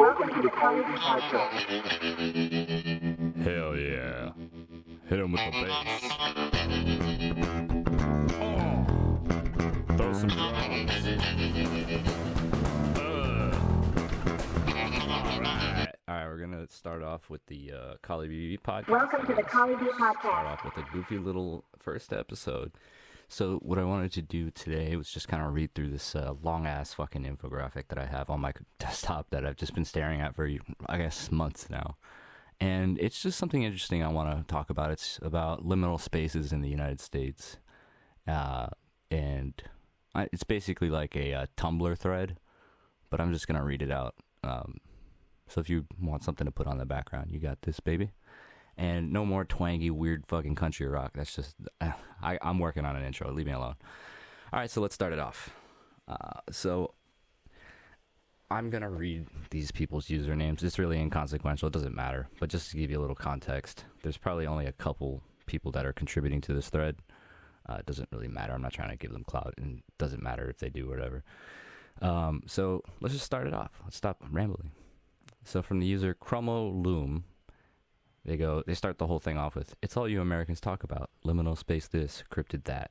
Welcome to the College Podcast. Hell yeah. Hit him with the bass. Throw some drums. Alright, we're going to start off with the Collie BB podcast. Welcome to the College Podcast. Start off with a goofy little first episode. So what I wanted to do today was just kind of read through this long-ass fucking infographic that I have on my desktop that I've just been staring at for, I guess, months now. And it's just something interesting I want to talk about. It's about liminal spaces in the United States. And it's basically like a Tumblr thread, but I'm just going to read it out. So if you want something to put on the background, you got this, baby. And no more twangy, weird fucking country rock. That's just... I'm working on an intro. Leave me alone. All right, so let's start it off. So I'm going to read these people's usernames. It's really inconsequential. It doesn't matter. But just to give you a little context, there's probably only a couple people that are contributing to this thread. It doesn't really matter. I'm not trying to give them clout. And it doesn't matter if they do whatever. So let's just start it off. Let's stop rambling. So from the user Chromo Loom, they start the whole thing off with, "It's all you Americans talk about. Liminal space this, cryptid that."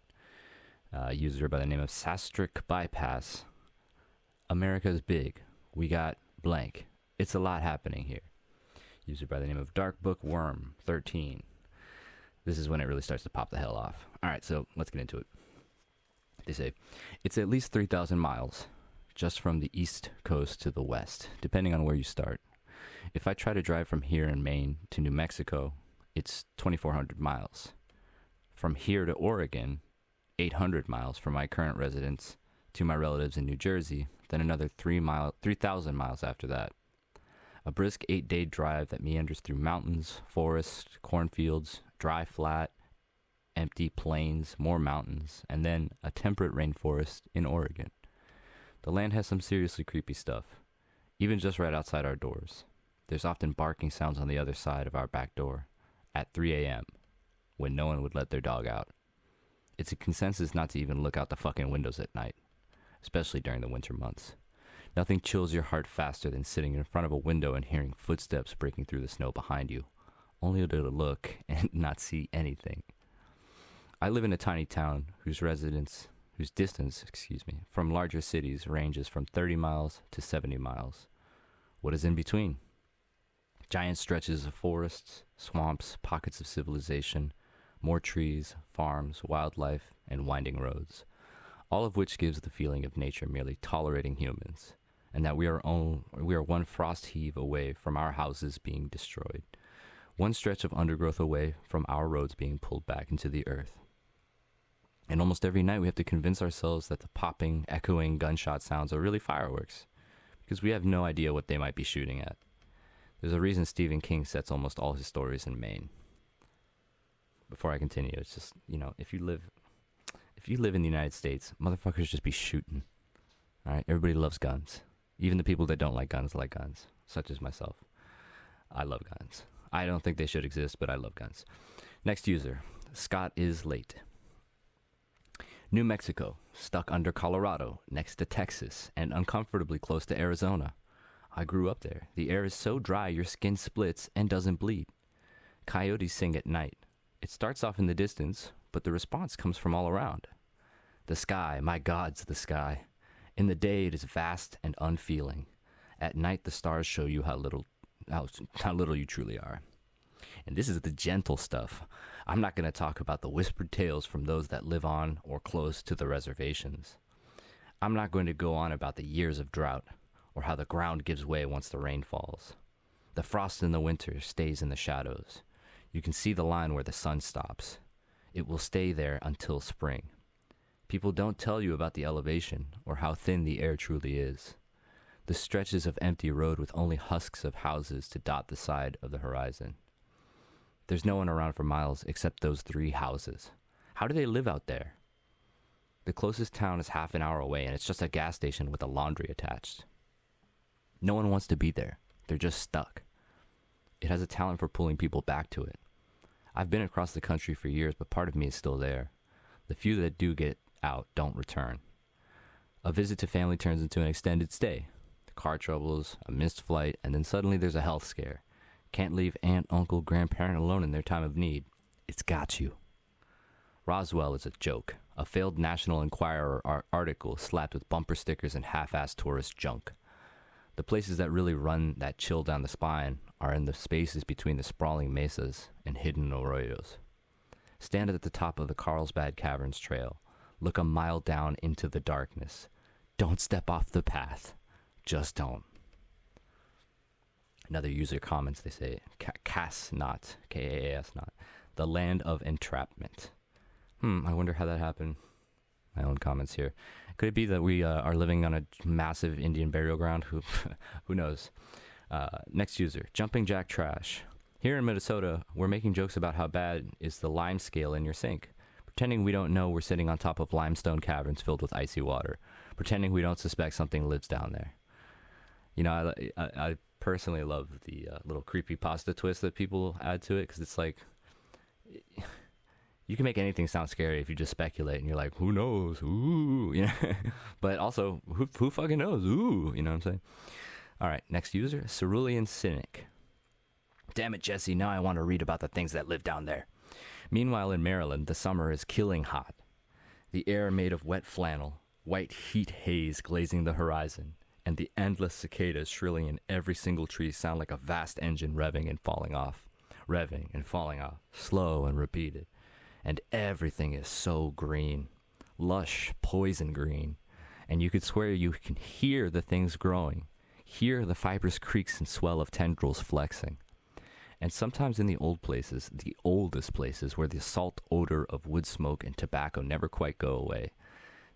User by the name of Sastric Bypass. "America's big. We got blank. It's a lot happening here." User by the name of Dark Book Worm 13. This is when it really starts to pop the hell off. All right, so let's get into it. They say, "It's at least 3,000 miles, just from the east coast to the west, depending on where you start. If I try to drive from here in Maine to New Mexico, it's 2,400 miles. From here to Oregon, 800 miles from my current residence to my relatives in New Jersey, then another 3,000 miles after that. A brisk 8-day drive that meanders through mountains, forests, cornfields, dry flat, empty plains, more mountains, and then a temperate rainforest in Oregon. The land has some seriously creepy stuff, even just right outside our doors. There's often barking sounds on the other side of our back door at 3 a.m. when no one would let their dog out. It's a consensus not to even look out the fucking windows at night, especially during the winter months. Nothing chills your heart faster than sitting in front of a window and hearing footsteps breaking through the snow behind you, only to look and not see anything. I live in a tiny town whose distance from larger cities ranges from 30 miles to 70 miles. What is in between? Giant stretches of forests, swamps, pockets of civilization, more trees, farms, wildlife, and winding roads, all of which gives the feeling of nature merely tolerating humans, and that we are one frost heave away from our houses being destroyed, one stretch of undergrowth away from our roads being pulled back into the earth. And almost every night we have to convince ourselves that the popping, echoing gunshot sounds are really fireworks, because we have no idea what they might be shooting at. There's a reason Stephen King sets almost all his stories in Maine." Before I continue, it's just, if you live in the United States, motherfuckers just be shooting. All right, everybody loves guns. Even the people that don't like guns, such as myself. I love guns. I don't think they should exist, but I love guns. Next user, Scott is late. "New Mexico, stuck under Colorado, next to Texas, and uncomfortably close to Arizona. I grew up there. The air is so dry your skin splits and doesn't bleed. Coyotes sing at night. It starts off in the distance, but the response comes from all around. The sky, my God's the sky. In the day it is vast and unfeeling. At night the stars show you how little you truly are." And this is the gentle stuff. I'm not going to talk about the whispered tales from those that live on or close to the reservations. I'm not going to go on about the years of drought, or how the ground gives way once the rain falls. The frost in the winter stays in the shadows. You can see the line where the sun stops. It will stay there until spring. People don't tell you about the elevation or how thin the air truly is. The stretches of empty road with only husks of houses to dot the side of the horizon. There's no one around for miles except those 3 houses. How do they live out there? The closest town is half an hour away, and it's just a gas station with a laundry attached. No one wants to be there. They're just stuck. It has a talent for pulling people back to it. I've been across the country for years, but part of me is still there. The few that do get out don't return. A visit to family turns into an extended stay. car troubles, a missed flight, and then suddenly there's a health scare. Can't leave aunt, uncle, grandparent alone in their time of need. It's got you. Roswell is a joke. A failed National Enquirer article slapped with bumper stickers and half-assed tourist junk. The places that really run that chill down the spine are in the spaces between the sprawling mesas and hidden arroyos. Stand at the top of the Carlsbad Caverns Trail. Look a mile down into the darkness. Don't step off the path. Just don't. Another user comments, they say, Kaas not, Kaas not, the land of entrapment. I wonder how that happened. My own comments here. Could it be that we are living on a massive Indian burial ground? Who knows? Next user, Jumping Jack Trash. Here in Minnesota, we're making jokes about how bad is the lime scale in your sink. Pretending we don't know we're sitting on top of limestone caverns filled with icy water. Pretending we don't suspect something lives down there. You know, I personally love the little creepypasta twist that people add to it, because it's like, you can make anything sound scary if you just speculate and you're like, who knows? Ooh, you know. But also, who fucking knows? Ooh, you know what I'm saying? All right, next user, Cerulean Cynic. Damn it, Jesse, now I want to read about the things that live down there. Meanwhile, in Maryland, the summer is killing hot. The air made of wet flannel, white heat haze glazing the horizon, and the endless cicadas shrilling in every single tree sound like a vast engine revving and falling off, slow and repeated. And everything is so green, lush poison green, and you could swear you can hear the things growing, hear the fibrous creaks and swell of tendrils flexing. And sometimes in the old places, the oldest places where the salt odor of wood smoke and tobacco never quite go away,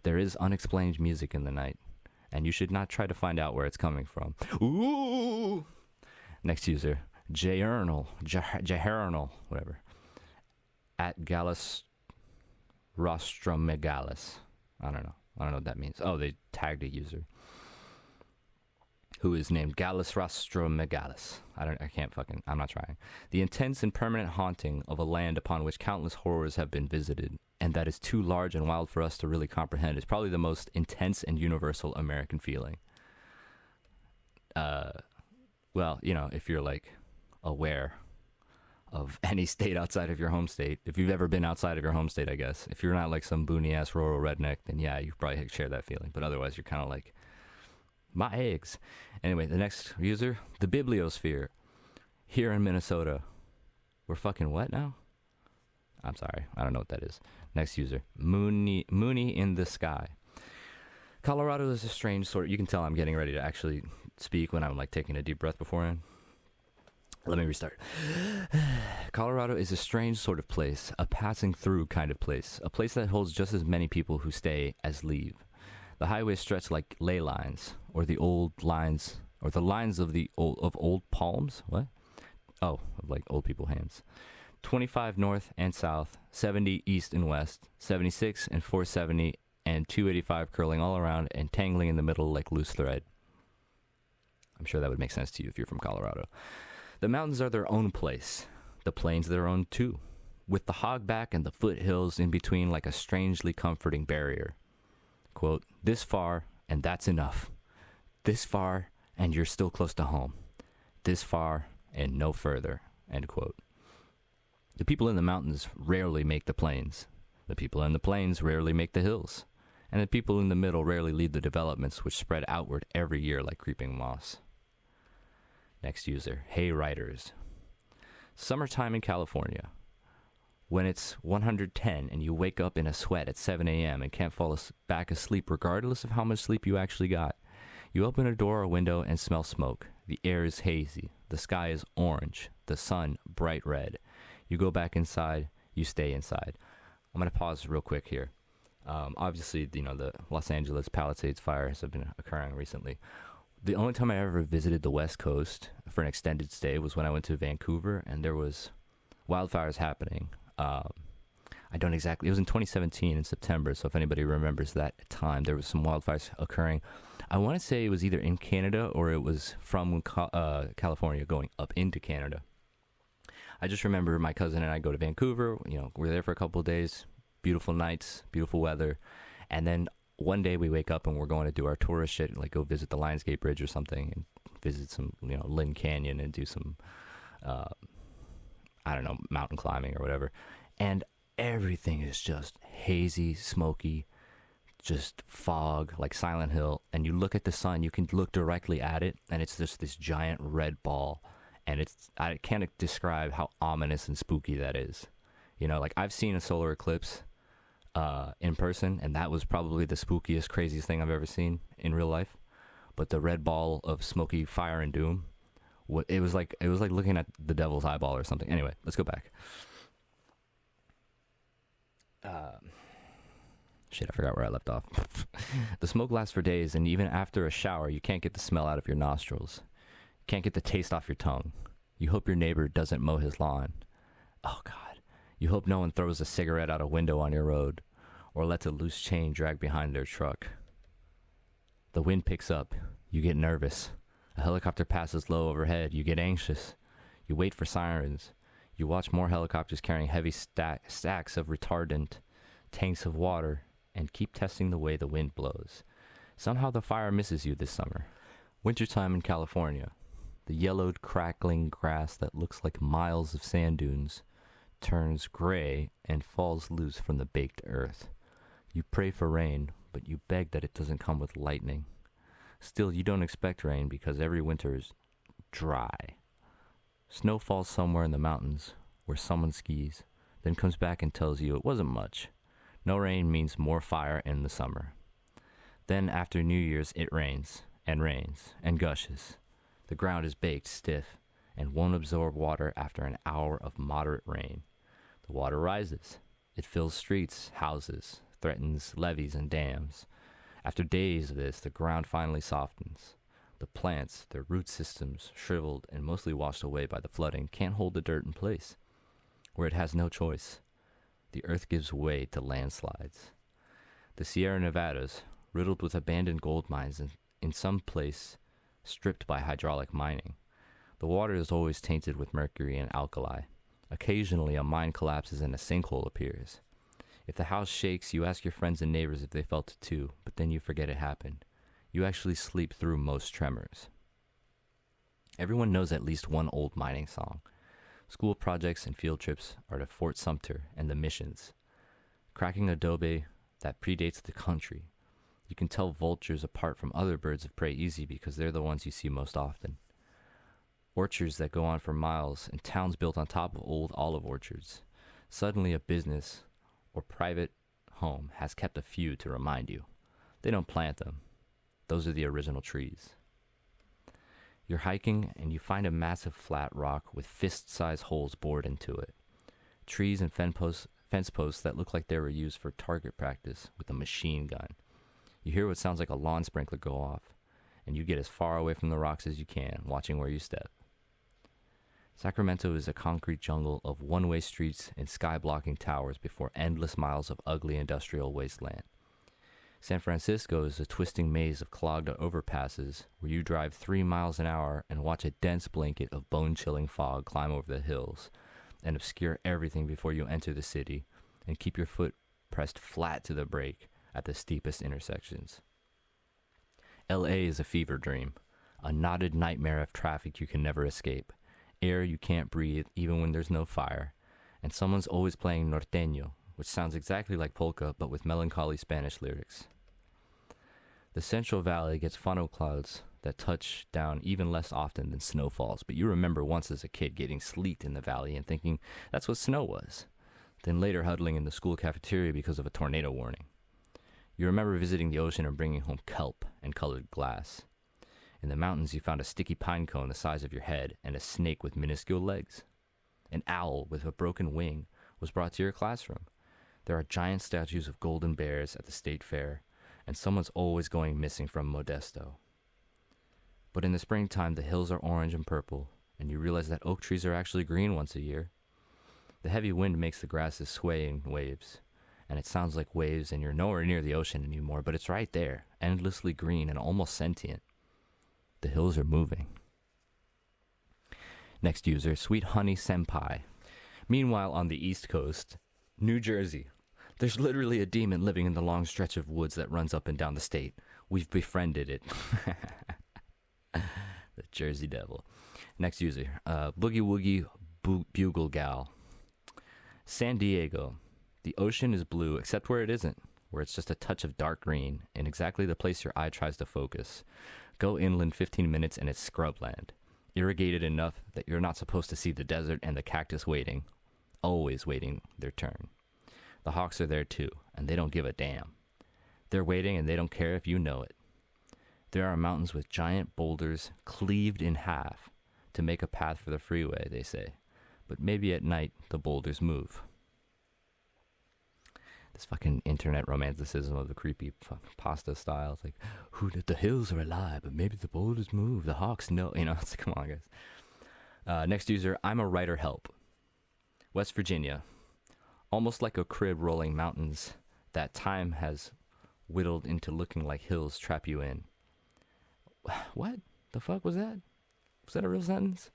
there is unexplained music in the night, and you should not try to find out where it's coming from. Ooh! Next user, Jehernal, whatever. At Gallus Rostromegalis. I don't know what that means. Oh, they tagged a user who is named Gallus Rostromegalis. I'm not trying. The intense and permanent haunting of a land upon which countless horrors have been visited, and that is too large and wild for us to really comprehend, is probably the most intense and universal American feeling. Well, you know, if you're like aware of any state outside of your home state, if you've ever been outside of your home state, I guess. If you're not like some boony-ass rural redneck, then yeah, you probably share that feeling. But otherwise, you're kind of like, my eggs. Anyway, the next user, the Bibliosphere. Here in Minnesota. We're fucking what now? I'm sorry, I don't know what that is. Next user, Mooney in the Sky. Colorado is a strange sort. You can tell I'm getting ready to actually speak when I'm like taking a deep breath beforehand. Let me restart. Colorado is a strange sort of place, a passing through kind of place, a place that holds just as many people who stay as leave. The highways stretch like ley lines, or the old lines, or the lines of old palms. What? Oh, of like old people hands. 25 north and south, 70 east and west, 76 and 470 and 285 curling all around and tangling in the middle like loose thread. I'm sure that would make sense to you if you're from Colorado. The mountains are their own place. The plains their own too, with the hogback and the foothills in between like a strangely comforting barrier. Quote, this far and that's enough. This far and you're still close to home. This far and no further, end quote. The people in the mountains rarely make the plains. The people in the plains rarely make the hills. And the people in the middle rarely lead the developments which spread outward every year like creeping moss. Next user, Hey Riders. Summertime in California. When it's 110 and you wake up in a sweat at 7 a.m. and can't fall back asleep regardless of how much sleep you actually got. You open a door or window and smell smoke. The air is hazy. The sky is orange. The sun bright red. You go back inside. You stay inside. I'm going to pause real quick here. Obviously, you know, the Los Angeles Palisades fires have been occurring recently. The only time I ever visited the West Coast for an extended stay was when I went to Vancouver, and there was wildfires happening. It was in 2017 in September, so if anybody remembers that time, there was some wildfires occurring. I want to say it was either in Canada or it was from California going up into Canada. I just remember my cousin and I go to Vancouver, you know, we're there for a couple of days, beautiful nights, beautiful weather, and then one day we wake up and we're going to do our tourist shit, like go visit the Lionsgate Bridge or something, and visit some, Lynn Canyon, and do some, I don't know, mountain climbing or whatever. And everything is just hazy, smoky, just fog, like Silent Hill. And you look at the sun, you can look directly at it, and it's just this giant red ball. And I can't describe how ominous and spooky that is. Like I've seen a solar eclipse in person, and that was probably the spookiest, craziest thing I've ever seen in real life. But the red ball of smoky fire and doom, it was like looking at the devil's eyeball or something. Anyway, let's go back. Shit, I forgot where I left off. The smoke lasts for days, and even after a shower, you can't get the smell out of your nostrils. You can't get the taste off your tongue. You hope your neighbor doesn't mow his lawn. Oh, God. You hope no one throws a cigarette out a window on your road, or lets a loose chain drag behind their truck. The wind picks up. You get nervous. A helicopter passes low overhead. You get anxious. You wait for sirens. You watch more helicopters carrying heavy stacks of retardant, tanks of water, and keep testing the way the wind blows. Somehow the fire misses you this summer. Wintertime in California. The yellowed, crackling grass that looks like miles of sand dunes turns gray and falls loose from the baked earth. You pray for rain, but you beg that it doesn't come with lightning. Still, you don't expect rain because every winter is dry. Snow falls somewhere in the mountains where someone skis, then comes back and tells you it wasn't much. No rain means more fire in the summer. Then after New Year's, it rains and gushes. The ground is baked stiff and won't absorb water after an hour of moderate rain. The water rises. It fills streets, houses, threatens levees and dams. After days of this, the ground finally softens. The plants, their root systems shriveled and mostly washed away by the flooding, can't hold the dirt in place. Where it has no choice, the earth gives way to landslides. The Sierra Nevadas, riddled with abandoned gold mines and in some place stripped by hydraulic mining. The water is always tainted with mercury and alkali. Occasionally a mine collapses and a sinkhole appears. If the house shakes, you ask your friends and neighbors if they felt it too, but then you forget it happened. You actually sleep through most tremors. Everyone knows at least one old mining song. School projects and field trips are to Fort Sumter and the missions. Cracking adobe that predates the country. You can tell vultures apart from other birds of prey easy because they're the ones you see most often. Orchards that go on for miles and towns built on top of old olive orchards. Suddenly a business or private home has kept a few to remind you. They don't plant them. Those are the original trees. You're hiking and you find a massive flat rock with fist-sized holes bored into it. Trees and fence posts that look like they were used for target practice with a machine gun. You hear what sounds like a lawn sprinkler go off, and you get as far away from the rocks as you can, watching where you step. Sacramento is a concrete jungle of one-way streets and sky-blocking towers before endless miles of ugly industrial wasteland. San Francisco is a twisting maze of clogged overpasses where you drive 3 miles an hour and watch a dense blanket of bone-chilling fog climb over the hills and obscure everything before you enter the city and keep your foot pressed flat to the brake at the steepest intersections. L.A. is a fever dream, a knotted nightmare of traffic you can never escape, air you can't breathe even when there's no fire, and someone's always playing norteño, which sounds exactly like polka but with melancholy Spanish lyrics. The Central Valley gets funnel clouds that touch down even less often than snowfalls, but you remember once as a kid getting sleet in the valley and thinking that's what snow was, then later huddling in the school cafeteria because of a tornado warning. You remember visiting the ocean and bringing home kelp and colored glass. In the mountains, you found a sticky pine cone the size of your head and a snake with minuscule legs. An owl with a broken wing was brought to your classroom. There are giant statues of golden bears at the state fair, and someone's always going missing from Modesto. But in the springtime, the hills are orange and purple, and you realize that oak trees are actually green once a year. The heavy wind makes the grasses sway in waves, and it sounds like waves, and you're nowhere near the ocean anymore, but it's right there, endlessly green and almost sentient. The hills are moving. Next user, Sweet Honey Senpai. Meanwhile, on the East Coast, New Jersey, There's literally a demon living in the long stretch of woods that runs up and down the state. We've befriended it. The Jersey Devil. Next user, Boogie Woogie Bugle Gal. San Diego. The ocean is blue, except where it isn't, where it's just a touch of dark green, in exactly the place your eye tries to focus. Go inland 15 minutes and it's scrubland. Irrigated enough that you're not supposed to see the desert and the cactus waiting. Always waiting their turn. The hawks are there too, and they don't give a damn. They're waiting and they don't care if you know it. There are mountains with giant boulders cleaved in half to make a path for the freeway, they say. But maybe at night the boulders move. This fucking internet romanticism of the creepy pasta style. It's like, the hills are alive, but maybe the boulders move. The hawks know. You know, it's come on, guys. Next user, I'm a writer help. West Virginia. Almost like a crib rolling mountains that time has whittled into looking like hills trap you in. What the fuck was that? Was that a real sentence?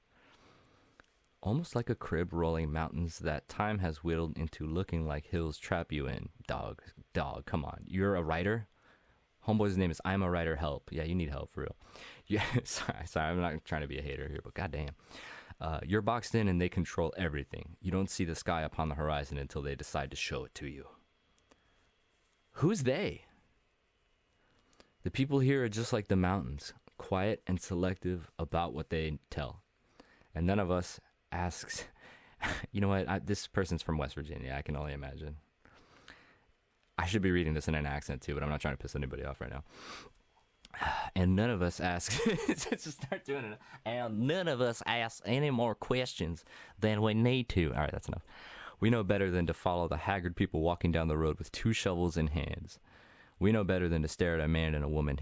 Almost like a crib rolling mountains that time has whittled into looking like hills trap you in. Dog, come on. You're a writer? Homeboy's name is I'm a Writer Help. Yeah, you need help for real. Yeah, sorry, I'm not trying to be a hater here, but goddamn. You're boxed in and they control everything. You don't see the sky upon the horizon until they decide to show it to you. Who's they? The people here are just like the mountains, quiet and selective about what they tell. And none of us asks, you know what, this person's from West Virginia, I can only imagine. I should be reading this in an accent too, but I'm not trying to piss anybody off right now. And none of us ask, just start doing it. And none of us ask any more questions than we need to. All right, that's enough. We know better than to follow the haggard people walking down the road with 2 shovels in hands. We know better than to stare at a man and a woman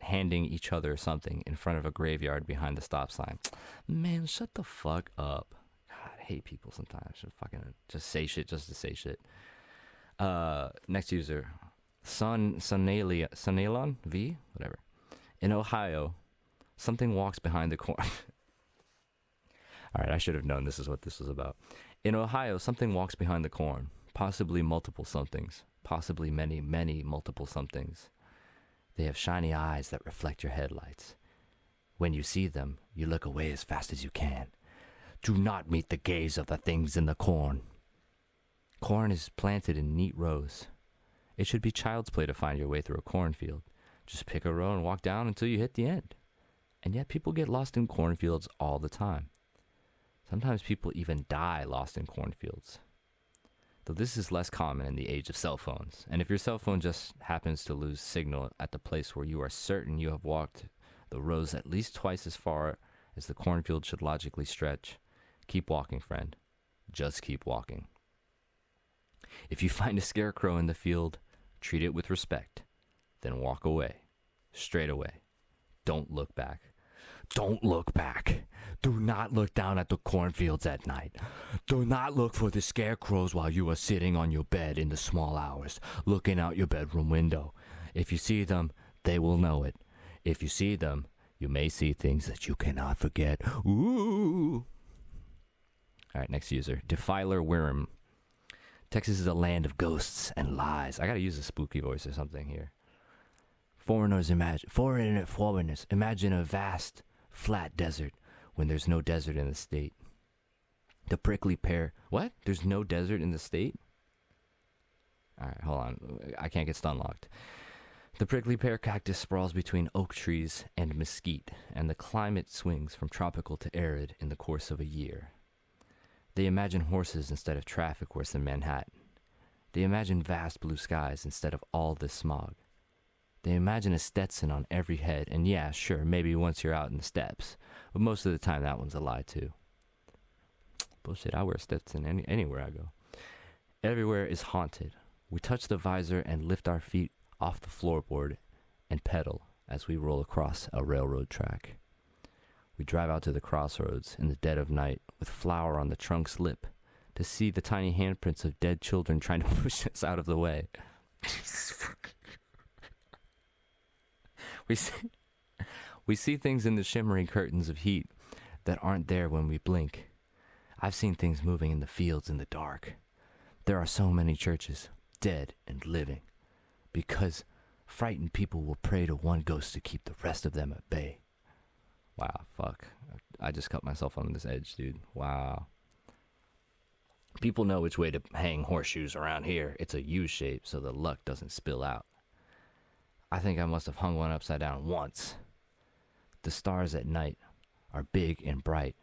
handing each other something in front of a graveyard behind the stop sign. Man, shut the fuck up. God, I hate people sometimes. Just say shit just to say shit. Next user. Sunalon V? Whatever. In Ohio, something walks behind the corn. All right, I should have known this is what this was about. In Ohio, something walks behind the corn. Possibly multiple somethings. Possibly many, many multiple somethings. They have shiny eyes that reflect your headlights. When you see them, you look away as fast as you can. Do not meet the gaze of the things in the corn. Corn is planted in neat rows. It should be child's play to find your way through a cornfield. Just pick a row and walk down until you hit the end. And yet people get lost in cornfields all the time. Sometimes people even die lost in cornfields. Though this is less common in the age of cell phones. And if your cell phone just happens to lose signal at the place where you are certain you have walked the rows at least twice as far as the cornfield should logically stretch, keep walking, friend. Just keep walking. If you find a scarecrow in the field, treat it with respect. Then walk away. Straight away. Don't look back. Don't look back. Do not look down at the cornfields at night. Do not look for the scarecrows while you are sitting on your bed in the small hours, looking out your bedroom window. If you see them, they will know it. If you see them, you may see things that you cannot forget. Ooh. All right, next user. Defiler Worm. Texas is a land of ghosts and lies. I gotta use a spooky voice or something here. Foreigners imagine a vast, flat desert when there's no desert in the state. The prickly pear. What? There's no desert in the state? All right, hold on. I can't get stun locked. The prickly pear cactus sprawls between oak trees and mesquite, and the climate swings from tropical to arid in the course of a year. They imagine horses instead of traffic worse than Manhattan. They imagine vast blue skies instead of all this smog. They imagine a Stetson on every head, and yeah, sure, maybe once you're out in the steppes, but most of the time that one's a lie too. Bullshit, I wear a Stetson anywhere I go. Everywhere is haunted. We touch the visor and lift our feet off the floorboard and pedal as we roll across a railroad track. We drive out to the crossroads in the dead of night with flour on the trunk's lip to see the tiny handprints of dead children trying to push us out of the way. We see things in the shimmering curtains of heat that aren't there when we blink. I've seen things moving in the fields in the dark. There are so many churches, dead and living, because frightened people will pray to one ghost to keep the rest of them at bay. Wow, fuck. I just cut myself on this edge, dude. Wow. People know which way to hang horseshoes around here. It's a U shape so the luck doesn't spill out. I think I must have hung one upside down once. The stars at night are big and bright,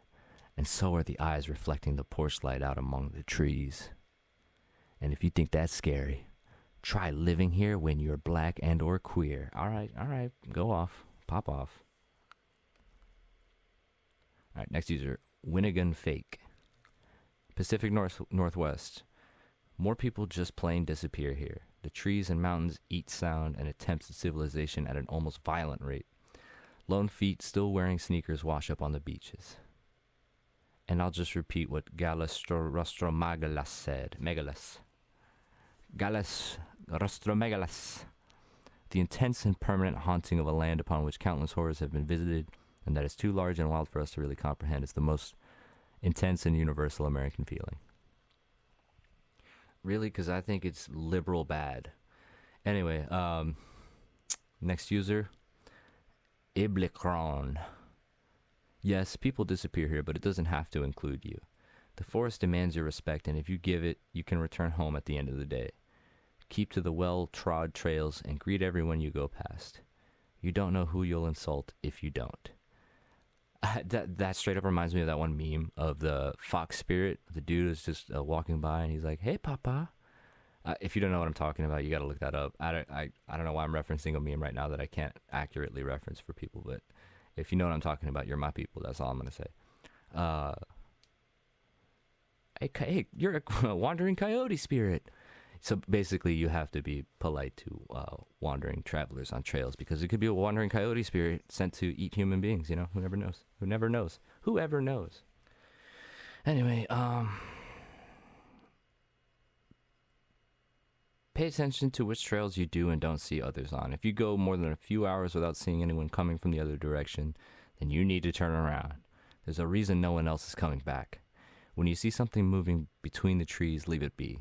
and so are the eyes reflecting the porch light out among the trees. And if you think that's scary, try living here when you're black and or queer. All right, go off, pop off. All right, next user, Winnigan Fake. Pacific Northwest. More people just plain disappear here. The trees and mountains eat sound and attempts at civilization at an almost violent rate. Lone feet still wearing sneakers wash up on the beaches. And I'll just repeat what Galastromegalas said. Galastromegalas. The intense and permanent haunting of a land upon which countless horrors have been visited, and that is too large and wild for us to really comprehend, is the most intense and universal American feeling. Really? Because I think it's liberal bad. Anyway, next user, Iblicron. Yes, people disappear here, but it doesn't have to include you. The forest demands your respect, and if you give it, you can return home at the end of the day. Keep to the well-trod trails and greet everyone you go past. You don't know who you'll insult if you don't. That straight up reminds me of that one meme of the fox spirit. The dude is just walking by and he's like, "Hey, Papa." If you don't know what I'm talking about, you got to look that up. I don't know why I'm referencing a meme right now that I can't accurately reference for people, but if you know what I'm talking about, you're my people. That's all I'm going to say. Hey, you're a wandering coyote spirit. So basically, you have to be polite to wandering travelers on trails, because it could be a wandering coyote spirit sent to eat human beings. You know, who never knows? Whoever knows? Anyway, pay attention to which trails you do and don't see others on. If you go more than a few hours without seeing anyone coming from the other direction, then you need to turn around. There's a reason no one else is coming back. When you see something moving between the trees, leave it be.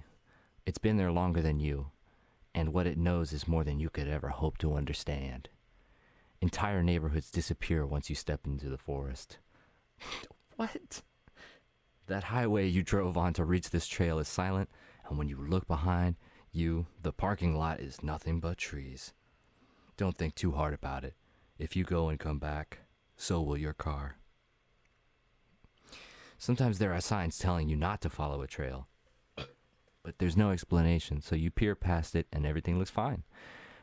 It's been there longer than you, and what it knows is more than you could ever hope to understand. Entire neighborhoods disappear once you step into the forest. What? That highway you drove on to reach this trail is silent, and when you look behind you, the parking lot is nothing but trees. Don't think too hard about it. If you go and come back, so will your car. Sometimes there are signs telling you not to follow a trail, but there's no explanation, so you peer past it and everything looks fine.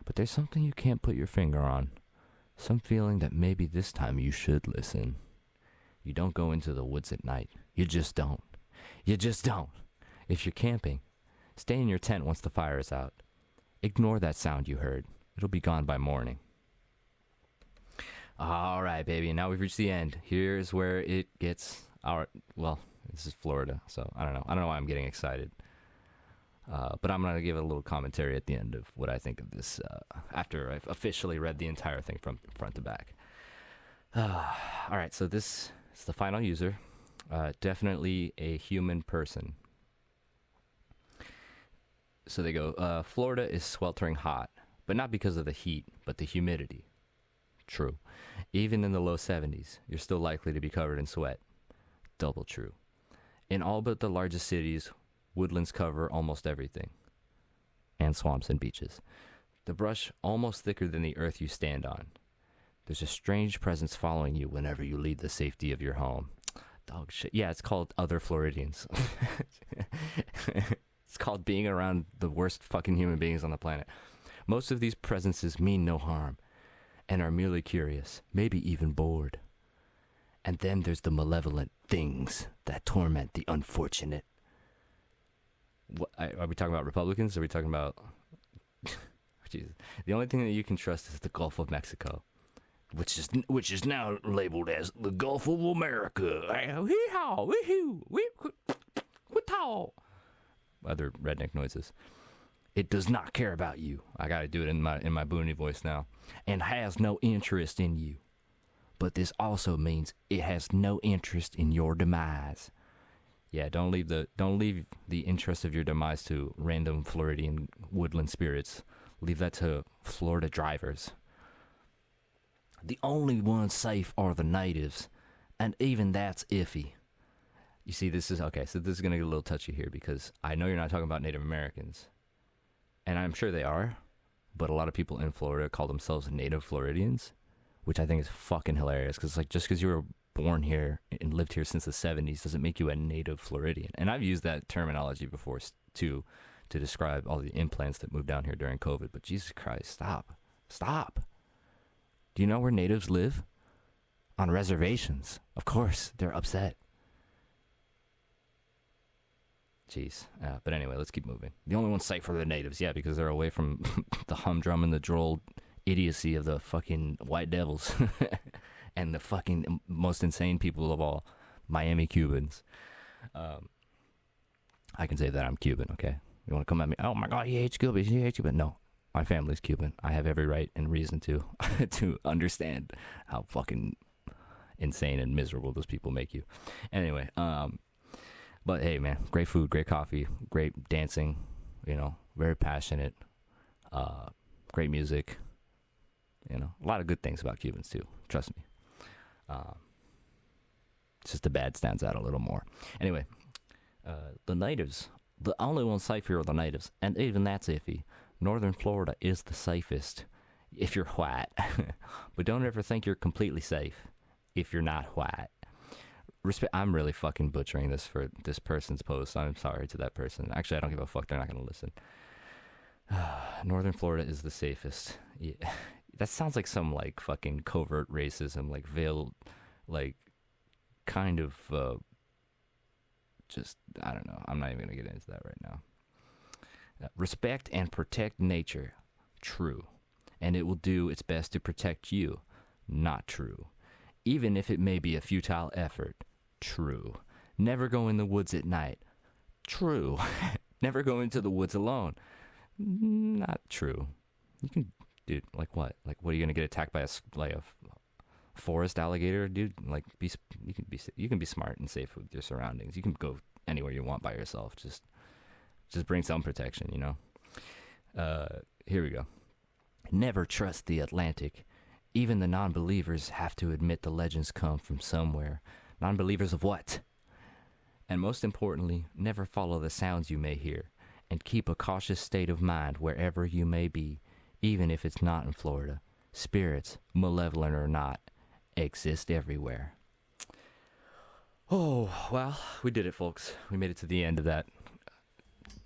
But there's something you can't put your finger on. Some feeling that maybe this time you should listen. You don't go into the woods at night. You just don't. You just don't. If you're camping, stay in your tent once the fire is out. Ignore that sound you heard. It'll be gone by morning. All right, baby. Now we've reached the end. Here's where it gets this is Florida, so I don't know. I don't know why I'm getting excited. But I'm going to give a little commentary at the end of what I think of this after I've officially read the entire thing from front to back. All right, so this is the final user. Definitely a human person. So they go, Florida is sweltering hot, but not because of the heat, but the humidity. True. Even in the low 70s, you're still likely to be covered in sweat. Double true. In all but the largest cities, woodlands cover almost everything. And swamps and beaches. The brush almost thicker than the earth you stand on. There's a strange presence following you whenever you leave the safety of your home. Dog shit. Yeah, it's called other Floridians. It's called being around the worst fucking human beings on the planet. Most of these presences mean no harm and are merely curious, maybe even bored. And then there's the malevolent things that torment the unfortunate. What, are we talking about Republicans? Are we talking about... Jesus. The only thing that you can trust is the Gulf of Mexico, which is now labeled as the Gulf of America. Other redneck noises. It does not care about you. I gotta do it in my boony voice now. And has no interest in you. But this also means it has no interest in your demise. Yeah, don't leave the interest of your demise to random Floridian woodland spirits. Leave that to Florida drivers. The only ones safe are the natives, and even that's iffy. You see, this is okay. So this is gonna get a little touchy here because I know you're not talking about Native Americans, and I'm sure they are, but a lot of people in Florida call themselves Native Floridians, which I think is fucking hilarious. Because like just because you were born here and lived here since the 70s doesn't make you a native Floridian. And I've used that terminology before too to describe all the implants that moved down here during COVID. But Jesus Christ, stop. Stop. Do you know where natives live? On reservations. Of course, they're upset. Jeez. But anyway, let's keep moving. The only ones safe for the natives, yeah, because they're away from the humdrum and the droll idiocy of the fucking white devils. And the fucking most insane people of all, Miami Cubans. I can say that I'm Cuban, okay? You want to come at me? Oh my God, he hates Cubans. He hates Cuban. No, my family's Cuban. I have every right and reason to to understand how fucking insane and miserable those people make you. Anyway, but hey, man, great food, great coffee, great dancing. You know, very passionate. Great music. You know, a lot of good things about Cubans too. Trust me. It's just the bad stands out a little more. Anyway, the natives, the only ones safe here are the natives, and even that's iffy. Northern Florida is the safest if you're white, but don't ever think you're completely safe if you're not white. I'm really fucking butchering this for this person's post. I'm sorry to that person. Actually, I don't give a fuck. They're not gonna listen. Northern Florida is the safest. Yeah. That sounds like some like fucking covert racism, like veiled, like kind of just I don't know. I'm not even gonna get into that right now. Respect and protect nature, true, and it will do its best to protect you, not true, even if it may be a futile effort, true. Never go in the woods at night, true. Never go into the woods alone, not true. You can. Dude, like what? Like, what are you gonna get attacked by a forest alligator, dude? Like, you can be smart and safe with your surroundings. You can go anywhere you want by yourself. Just bring some protection, you know. Here we go. Never trust the Atlantic. Even the non-believers have to admit the legends come from somewhere. Non-believers of what? And most importantly, never follow the sounds you may hear, and keep a cautious state of mind wherever you may be. Even if it's not in Florida, spirits, malevolent or not, exist everywhere. Oh, well, we did it, folks. We made it to the end of that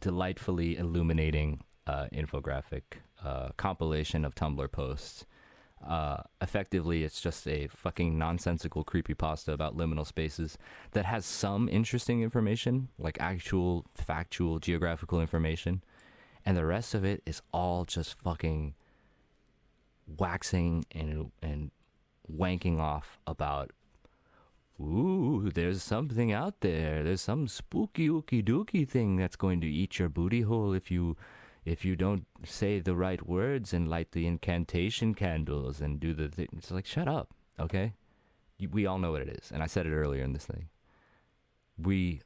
delightfully illuminating infographic compilation of Tumblr posts. Effectively, it's just a fucking nonsensical creepypasta about liminal spaces that has some interesting information, like actual, factual, geographical information. And the rest of it is all just fucking waxing and wanking off about, ooh, there's something out there. There's some spooky ookie dookie thing that's going to eat your booty hole if you don't say the right words and light the incantation candles and do the thing. It's like, shut up, okay? We all know what it is. And I said it earlier in this thing. We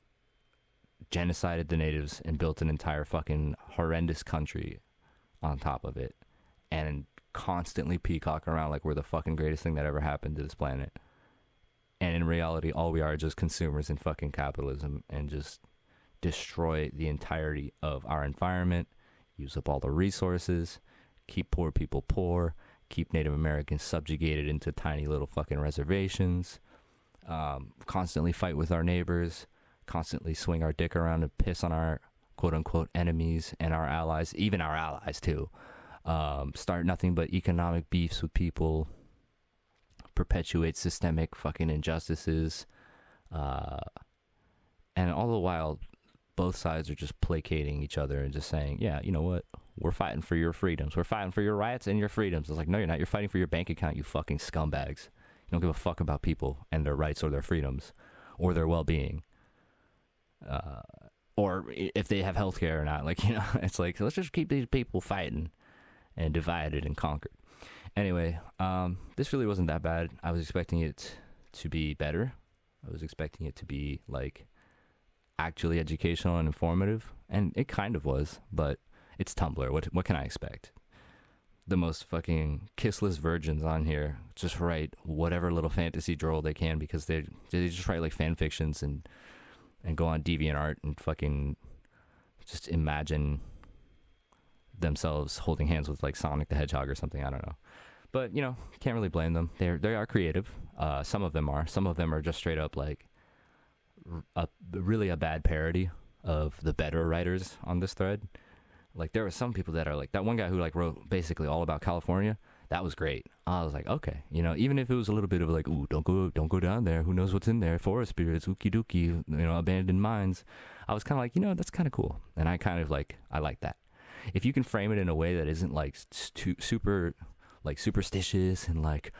genocided the natives and built an entire fucking horrendous country on top of it and constantly peacock around like we're the fucking greatest thing that ever happened to this planet. And in reality, all we are just consumers in fucking capitalism and just destroy the entirety of our environment, use up all the resources, keep poor people poor, keep Native Americans subjugated into tiny little fucking reservations, constantly fight with our neighbors, constantly swing our dick around and piss on our quote-unquote enemies and our allies, even our allies too. Start nothing but economic beefs with people, perpetuate systemic fucking injustices, and all the while both sides are just placating each other and just saying, yeah, you know what, we're fighting for your freedoms, we're fighting for your rights and your freedoms. It's like, no, you're not. You're fighting for your bank account, you fucking scumbags. You don't give a fuck about people and their rights or their freedoms or their well-being. Or if they have health care or not. Like, you know, it's like, let's just keep these people fighting and divided and conquered. Anyway, this really wasn't that bad. I was expecting it to be better. I was expecting it to be like actually educational and informative, and it kind of was, but it's Tumblr. What can I expect? The most fucking kissless virgins on here just write whatever little fantasy droll they can, because they just write like fan fictions and go on DeviantArt and fucking just imagine themselves holding hands with like Sonic the Hedgehog or something. I don't know. But, you know, can't really blame them. They are creative. Some of them are. Some of them are just straight up like really a bad parody of the better writers on this thread. Like, there are some people that are like, that one guy who like wrote basically all about California. That was great. I was like, okay, you know, even if it was a little bit of like, ooh, don't go down there. Who knows what's in there? Forest spirits, ookie dookie, you know, abandoned mines. I was kind of like, you know, that's kind of cool. And I kind of like, I like that. If you can frame it in a way that isn't like super like superstitious and like,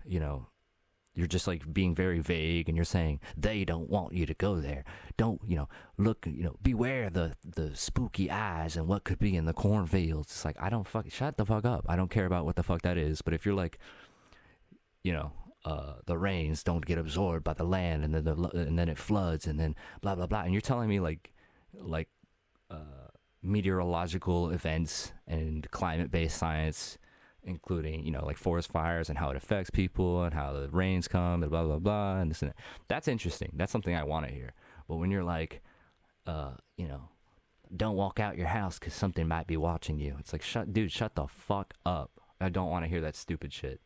you know, you're just like being very vague and you're saying they don't want you to go there. Don't, you know, look, you know, beware the spooky eyes and what could be in the cornfields. It's like, I don't shut the fuck up. I don't care about what the fuck that is. But if you're like, you know, the rains don't get absorbed by the land and then it floods and then blah blah blah, and you're telling me like meteorological events and climate-based science, including, you know, like forest fires and how it affects people and how the rains come and blah, blah, blah, and this and that. That's interesting. That's something I want to hear. But when you're like, you know, don't walk out your house because something might be watching you. It's like, shut the fuck up. I don't want to hear that stupid shit.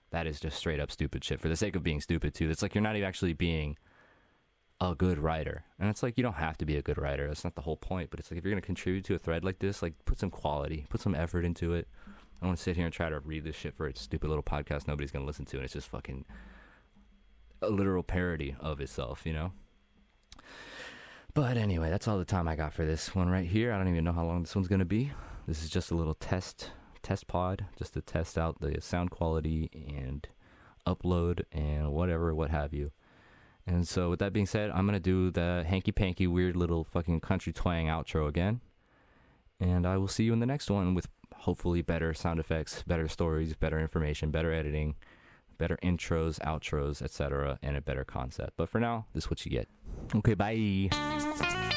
That is just straight up stupid shit for the sake of being stupid, too. It's like you're not even actually being a good writer. And it's like, you don't have to be a good writer. That's not the whole point. But it's like, if you're going to contribute to a thread like this, like, put some quality, put some effort into it. I don't want to sit here and try to read this shit for a stupid little podcast nobody's going to listen to, and it's just fucking a literal parody of itself, you know? But anyway, that's all the time I got for this one right here. I don't even know how long this one's going to be. This is just a little test pod, just to test out the sound quality and upload and whatever, what have you. And so with that being said, I'm going to do the hanky-panky weird little fucking country twang outro again. And I will see you in the next one with hopefully better sound effects, better stories, better information, better editing, better intros, outros, etc., and a better concept. But for now, this is what you get. Okay, bye.